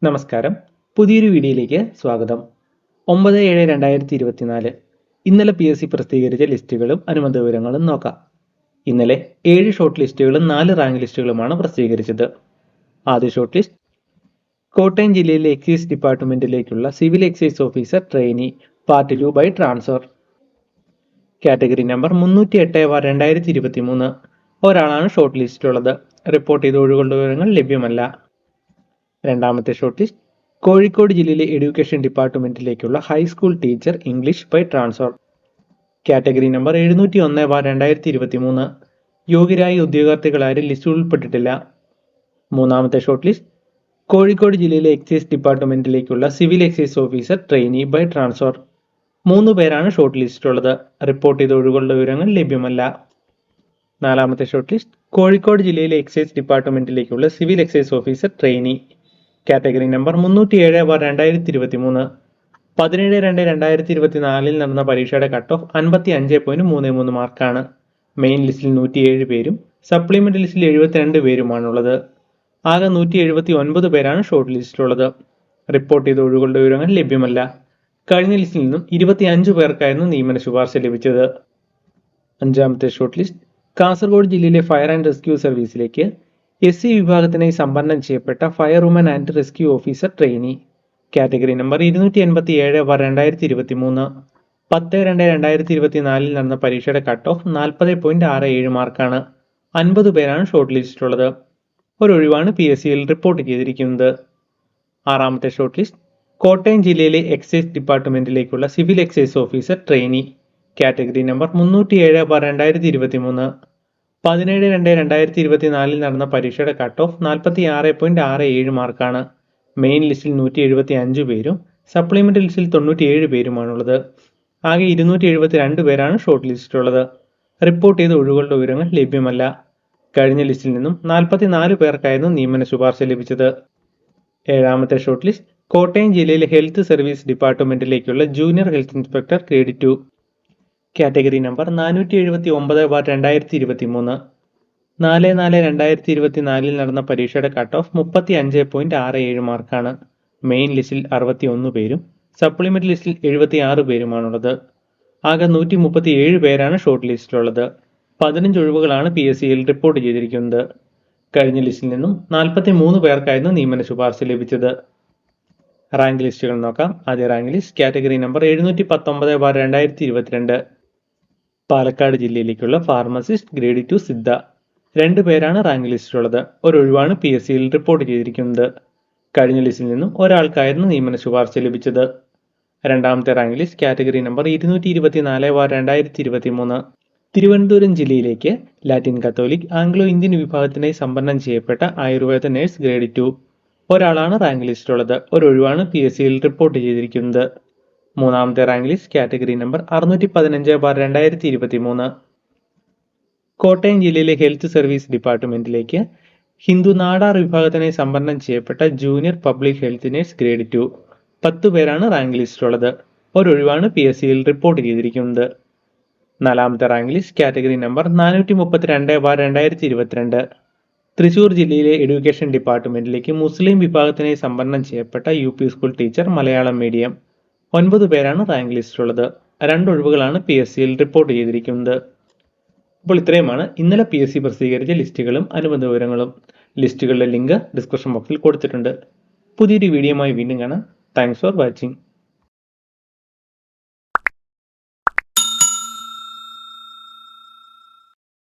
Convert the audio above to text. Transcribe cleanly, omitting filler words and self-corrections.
നമസ്കാരം, പുതിയൊരു വീഡിയോയിലേക്ക് സ്വാഗതം. 9/7/2024 ഇന്നലെ PSC പ്രസിദ്ധീകരിച്ച ലിസ്റ്റുകളും അനുബന്ധ വിവരങ്ങളും നോക്കാം. ഇന്നലെ 7 ഷോർട്ട് ലിസ്റ്റുകളും 4 റാങ്ക് ലിസ്റ്റുകളുമാണ് പ്രസിദ്ധീകരിച്ചത്. ആദ്യ ഷോർട്ട് ലിസ്റ്റ് കോട്ടയം ജില്ലയിലെ എക്സൈസ് ഡിപ്പാർട്ട്മെന്റിലേക്കുള്ള civil excise officer trainee part 2 by transfer. Category number 308/2023. ഒരാളാണ് ഷോർട്ട് ലിസ്റ്റിലുള്ളത്. റിപ്പോർട്ട് ചെയ്ത ഒഴിവുകളുടെ വിവരങ്ങൾ ലഭ്യമല്ല. രണ്ടാമത്തെ ഷോർട്ട് ലിസ്റ്റ് കോഴിക്കോട് ജില്ലയിലെ എഡ്യൂക്കേഷൻ ഡിപ്പാർട്ട്മെന്റിലേക്കുള്ള high school teacher English by transfer. Category number 701/2023. യോഗ്യരായ ഉദ്യോഗാർത്ഥികളാരും ലിസ്റ്റിൽ ഉൾപ്പെട്ടിട്ടില്ല. മൂന്നാമത്തെ ഷോർട്ട് ലിസ്റ്റ് കോഴിക്കോട് ജില്ലയിലെ എക്സൈസ് ഡിപ്പാർട്ട്മെന്റിലേക്കുള്ള civil excise officer trainee by transfer. 3 പേരാണ് ഷോർട്ട് ലിസ്റ്റിലുള്ളത്. റിപ്പോർട്ട് ചെയ്ത ഒഴിവുകളുടെ വിവരങ്ങൾ ലഭ്യമല്ല. നാലാമത്തെ ഷോർട്ട് ലിസ്റ്റ് കോഴിക്കോട് ജില്ലയിലെ എക്സൈസ് ഡിപ്പാർട്ട്മെന്റിലേക്കുള്ള civil excise officer trainee. Category number 307/2023. 17/2/2024 നടന്ന പരീക്ഷയുടെ കട്ട് ഓഫ് 55.33 മാർക്കാണ്. മെയിൻ ലിസ്റ്റിൽ 107 പേരും സപ്ലിമെന്റ് ലിസ്റ്റിൽ 72 പേരുമാണുള്ളത്. ആകെ 179 പേരാണ് ഷോർട്ട് ലിസ്റ്റിലുള്ളത്. റിപ്പോർട്ട് ചെയ്ത ഒഴിവുകളുടെ വിവരങ്ങൾ ലഭ്യമല്ല. കഴിഞ്ഞ ലിസ്റ്റിൽ നിന്നും 25 പേർക്കായിരുന്നു നിയമന ശുപാർശ ലഭിച്ചത്. അഞ്ചാമത്തെ ഷോർട്ട് ലിസ്റ്റ് കാസർഗോഡ് ജില്ലയിലെ ഫയർ ആൻഡ് റെസ്ക്യൂ സർവീസിലേക്ക് SC വിഭാഗത്തിനായി സംവരണം ചെയ്യപ്പെട്ട fire woman and rescue officer trainee. Category number 287/2023. 10/2/2024 നടന്ന പരീക്ഷയുടെ കട്ട് ഓഫ് 40.67 മാർക്കാണ്. 50 പേരാണ് ഷോർട്ട് ലിസ്റ്റിലുള്ളത്. ഒരൊഴിവാണ് PSCയിൽ റിപ്പോർട്ട് ചെയ്തിരിക്കുന്നത്. ആറാമത്തെ ഷോർട്ട് ലിസ്റ്റ് കോട്ടയം ജില്ലയിലെ എക്സൈസ് ഡിപ്പാർട്ട്മെന്റിലേക്കുള്ള civil excise officer trainee. Category number 307/2023. 17/2/2024 നടന്ന പരീക്ഷയുടെ കട്ട് ഓഫ് 46.67 മാർക്കാണ്. മെയിൻ ലിസ്റ്റിൽ 175 പേരും സപ്ലിമെന്റ് ലിസ്റ്റിൽ 97 പേരുമാണുള്ളത്. ആകെ 272 പേരാണ് ഷോർട്ട് ലിസ്റ്റിലുള്ളത്. റിപ്പോർട്ട് ചെയ്ത ഒഴിവുകളുടെ വിവരങ്ങൾ ലഭ്യമല്ല. കഴിഞ്ഞ ലിസ്റ്റിൽ നിന്നും 44 പേർക്കായിരുന്നു നിയമന ശുപാർശ ലഭിച്ചത്. ഏഴാമത്തെ ഷോർട്ട് ലിസ്റ്റ് കോട്ടയം ജില്ലയിലെ ഹെൽത്ത് സർവീസ് ഡിപ്പാർട്ട്മെന്റിലേക്കുള്ള junior health inspector grade 2. Category number 479/2023. 4/4/2024 നടന്ന പരീക്ഷയുടെ കട്ട് ഓഫ് 35.67 മാർക്കാണ്. മെയിൻ ലിസ്റ്റിൽ 61 പേരും സപ്ലിമെന്റ് ലിസ്റ്റിൽ 76 പേരുമാണുള്ളത്. ആകെ 137 പേരാണ് ഷോർട്ട് ലിസ്റ്റിലുള്ളത്. 15 ഒഴിവുകളാണ് PSCയിൽ റിപ്പോർട്ട് ചെയ്തിരിക്കുന്നത്. കഴിഞ്ഞ ലിസ്റ്റിൽ നിന്നും 43 പേർക്കായിരുന്നു നിയമന ശുപാർശ ലഭിച്ചത്. റാങ്ക് ലിസ്റ്റുകൾ നോക്കാം. ആദ്യ rank list category number 719/2022. Palakkad ജില്ലയിലേക്കുള്ള ഫാർമസിസ്റ്റ് ഗ്രേഡ് 2 സിദ്ധ. 2 പേരാണ് റാങ്ക് ലിസ്റ്റിലുള്ളത്. ഒരൊഴിവാണ് PSCയിൽ റിപ്പോർട്ട് ചെയ്തിരിക്കുന്നത്. കഴിഞ്ഞ ലിസ്റ്റിൽ നിന്നും ഒരാൾക്കായിരുന്നു നിയമന ശുപാർശ ലഭിച്ചത്. രണ്ടാമത്തെ rank list category number 224/2023. Thiruvananthapuram ജില്ലയിലേക്ക് ലാറ്റിൻ കത്തോലിക് ആംഗ്ലോ ഇന്ത്യൻ വിഭാഗത്തിനായി സംവരണം ചെയ്യപ്പെട്ട ആയുർവേദ നഴ്സ് ഗ്രേഡ് 2. ഒരാളാണ് റാങ്ക് ലിസ്റ്റിലുള്ളത്. ഒരൊഴിവാണ് PSCയിൽ റിപ്പോർട്ട് ചെയ്തിരിക്കുന്നത്. മൂന്നാമത്തെ rank list category number 615/2023. Kottayam ജില്ലയിലെ ഹെൽത്ത് സർവീസ് ഡിപ്പാർട്ട്മെന്റിലേക്ക് ഹിന്ദു നാടാർ വിഭാഗത്തിനായി സംവരണം ചെയ്യപ്പെട്ട junior public health nurse grade 2. 10 പേരാണ് റാങ്ക് ലിസ്റ്റിലുള്ളത്. ഒരൊഴിവാണ് PSCയിൽ റിപ്പോർട്ട് ചെയ്തിരിക്കുന്നത്. നാലാമത്തെ rank list category number 432/2022. Thrissur ജില്ലയിലെ എഡ്യൂക്കേഷൻ ഡിപ്പാർട്ട്മെന്റിലേക്ക് മുസ്ലിം വിഭാഗത്തിനായി സംവരണം ചെയ്യപ്പെട്ട UP school teacher Malayalam medium. 9 പേരാണ് റാങ്ക് ലിസ്റ്റിലുള്ളത്. 2 ഒഴിവുകളാണ് PSCയിൽ റിപ്പോർട്ട് ചെയ്തിരിക്കുന്നത്. അപ്പോൾ ഇത്രയുമാണ് ഇന്നലെ PSC പ്രസിദ്ധീകരിച്ച ലിസ്റ്റുകളും അനുബന്ധ വിവരങ്ങളും. ലിസ്റ്റുകളുടെ ലിങ്ക് ഡിസ്ക്രിപ്ഷൻ ബോക്സിൽ കൊടുത്തിട്ടുണ്ട്. പുതിയൊരു വീഡിയോയുമായി വീണ്ടും കാണാം. Thanks for watching.